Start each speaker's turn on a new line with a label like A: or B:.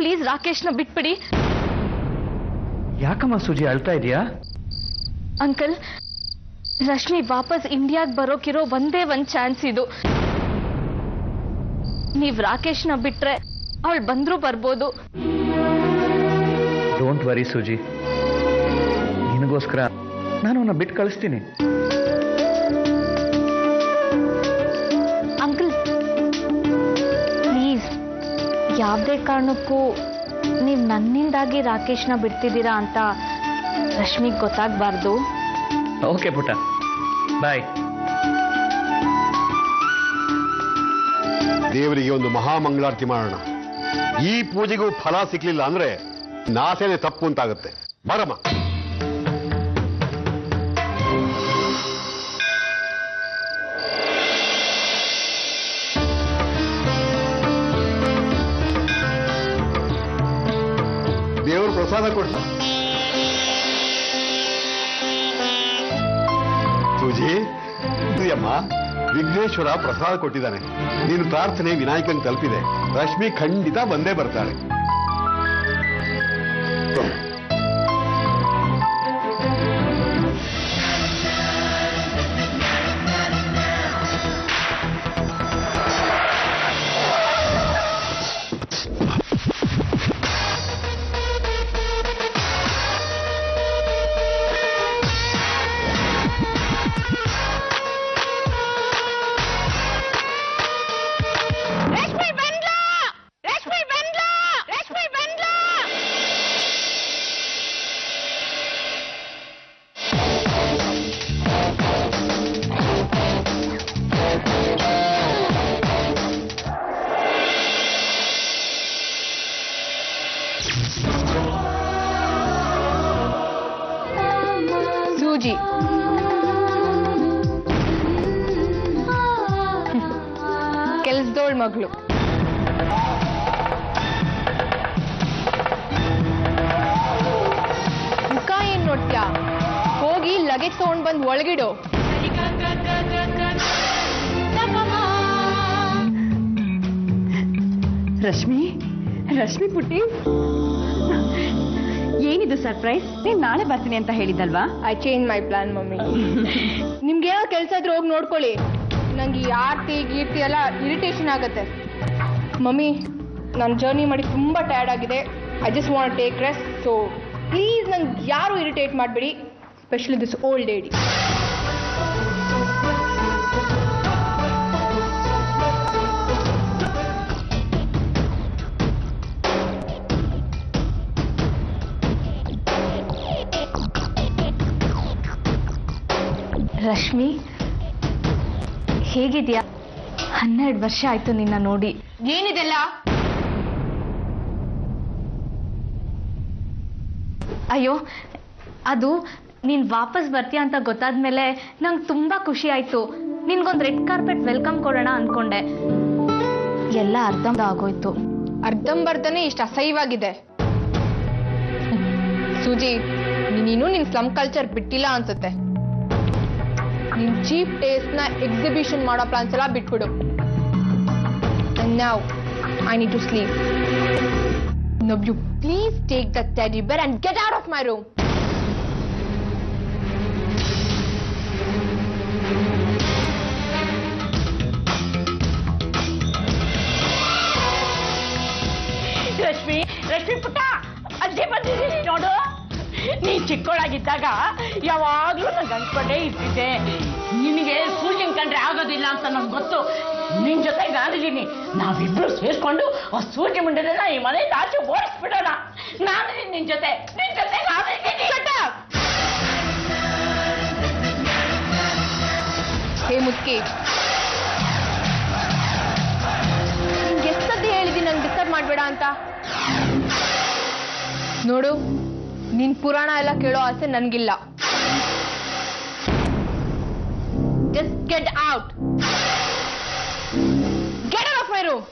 A: Please ರಾಕೇಶ್ನ ಬಿಟ್ಬಿಡಿ.
B: ಯಾಕಮ್ಮ ಸೂಜಿ ಅಳ್ತಾ ಇದೀಯಾ?
A: ಅಂಕಲ್, ರಶ್ಮಿ ವಾಪಸ್ ಇಂಡಿಯಾಗ್ ಬರೋಕಿರೋ ಒಂದೇ ಒಂದ್ ಚಾನ್ಸ್ ಇದು. ನೀವ್ ರಾಕೇಶ್ನ ಬಿಟ್ರೆ ಅವಳು ಬಂದ್ರೂ ಬರ್ಬೋದು.
B: ಡೋಂಟ್ ವರಿ ಸೂಜಿ, ನಿನಗೋಸ್ಕರ ನಾನು ಅವನ್ನ ಬಿಟ್ಟು ಕಳಿಸ್ತೀನಿ.
A: ಅಂಕಲ್ ಪ್ಲೀಸ್, ಯಾವುದೇ ಕಾರಣಕ್ಕೂ ನೀವು ನನ್ನಿಂದಾಗಿ ರಾಕೇಶ್ನ ಬಿಡ್ತಿದ್ದೀರಾ ಅಂತ ರಶ್ಮಿಗೆ ಗೊತ್ತಾಗಬಾರ್ದು.
B: ಓಕೆ ಪುಟ್ಟ, ಬಾಯ್.
C: ದೇವರಿಗೆ ಒಂದು ಮಹಾಮಂಗಳಾರತಿ ಮಾಡೋಣ. ಈ ಪೂಜೆಗೂ ಫಲ ಸಿಕ್ಲಿಲ್ಲ ಅಂದ್ರೆ ನಾಸೇನೆ ತಪ್ಪು ಅಂತಾಗುತ್ತೆ. ಬರಮ್ಮ. ದೇವರು ಪ್ರಸಾದ ಕೊಡ್ತ. ಸೂಜಿ, ಪ್ರಿಯಮ್ಮ, ವಿಘ್ನೇಶ್ವರ ಪ್ರಸಾದ ಕೊಟ್ಟಿದ್ದಾನೆ. ನೀನು ಪ್ರಾರ್ಥನೆ ವಿನಾಯಕನ್ ತಲುಪಿದೆ. ರಶ್ಮಿ ಖಂಡಿತ ಬಂದೇ ಬರ್ತಾಳೆ.
A: ಸೂಜಿ, ಕೆಲ್ಸದೋಳ್ ಮಗಳು. ಮುಖ ಏನ್ ನೋಡ್ತ್ಯಾ? ಹೋಗಿ ಲಗೇಜ್ ತಗೊಂಡ್ ಬಂದ್ ಒಳಗಿಡು.
D: ರಶ್ಮಿ, ರಶ್ಮಿ ಪುಟ್ಟಿ, ಏನಿದು ಸರ್ಪ್ರೈಸ್? ನೀನ್ ನಾಳೆ ಬರ್ತೀನಿ ಅಂತ ಹೇಳಿದ್ದಲ್ವಾ?
A: I change my plan mummy. ನಿಮ್ಗೆ ಯಾವ ಕೆಲಸ ಇದ್ರೆ ಹೋಗಿ ನೋಡ್ಕೊಳ್ಳಿ. ನಂಗೆ ಈ ಆರ್ತಿ ಗೀರ್ತಿ ಎಲ್ಲ ಇರಿಟೇಷನ್ ಆಗತ್ತೆ. ಮಮ್ಮಿ, ನಾನು ಜರ್ನಿ ಮಾಡಿ ತುಂಬಾ ಟಯರ್ಡ್ ಆಗಿದೆ. I just want take rest. So please ನಂಗೆ ಯಾರು ಇರಿಟೇಟ್ ಮಾಡಬೇಡಿ, specially this old lady. Rashmi, ಹೇಗಿದ್ಯಾ? 12 ವರ್ಷ ಆಯ್ತು ನಿನ್ನ ನೋಡಿ. ಏನಿದೆಲ್ಲ? ಅಯ್ಯೋ, ಅದು ನೀನ್ ವಾಪಸ್ ಬರ್ತೀಯ ಅಂತ ಗೊತ್ತಾದ್ಮೇಲೆ ನಂಗೆ ತುಂಬಾ ಖುಷಿ ಆಯ್ತು. ನಿನ್ಗೊಂದು ರೆಡ್ ಕಾರ್ಪೆಟ್ ವೆಲ್ಕಮ್ ಕೊಡೋಣ ಅನ್ಕೊಂಡೆ. ಎಲ್ಲ ಅರ್ಧಂಬರ್ಧ ಆಗೋಯ್ತು. ಅರ್ಧಂಬರ್ಧನೇ ಇಷ್ಟ ಅಸಹ್ಯವಾಗಿದೆ. ಸೂಜಿ, ನೀನು ನಿನ್ ಸ್ಲಮ್ ಕಲ್ಚರ್ ಬಿಟ್ಟಿಲ್ಲ ಅನ್ಸುತ್ತೆ. ನಿನ್ ಚೀಪ್ ಟೇಸ್ಟ್ ನ ಎಕ್ಸಿಬಿಷನ್ ಮಾಡೋ ಪ್ಲಾನ್ಸ್ ಎಲ್ಲ ಬಿಟ್ಬಿಡು. And now I need to sleep. Now you please take the teddy bear and get out of my room.
D: Rashmi, Rashmi ಪುಟ್ಟ, ಅಜ್ಜಿ ಬಂದಿದ್ದೀನಿ ನೋಡು. ನೀ ಚಿಕ್ಕವಳಾಗಿದ್ದಾಗ ಯಾವಾಗ್ಲೂ ನಂಗೆ ಅನ್ಕೊಂಡೇ ಇರ್ತಿದ್ದೆ, ನಿನಗೆ ಸೂಜಿನ ಕಂಡ್ರೆ ಆಗೋದಿಲ್ಲ ಅಂತ ನಂಗೆ ಗೊತ್ತು. ನಿನ್ ಜೊತೆ ನಾನಿದ್ದೀನಿ. ನಾವಿಬ್ರು ಸೇರ್ಕೊಂಡು ಆ ಸೂಜಿ ಮುಂಡೆನ ಈ ಮನೆ ಆಚೆ ಓಡಿಸ್ಬಿಡೋಣ. ನಾನು ನಿನ್ ಜೊತೆ ನಾನಿದ್ದೀನಿ.
A: ಹೇ ಮುತ್ಕಿ, ನಿಂಗೆ ಎಷ್ಟು ಸತಿ ಹೇಳಿದ್ದೀನಿ ನಂಗೆ ಡಿಸ್ಟರ್ಬ್ ಮಾಡಬೇಡ ಅಂತ. ನೋಡು, ನಿನ್ ಪುರಾಣ ಎಲ್ಲ ಕೇಳೋ ಆಸೆ ನನ್ಗಿಲ್ಲ. Just get out. Get out of my room.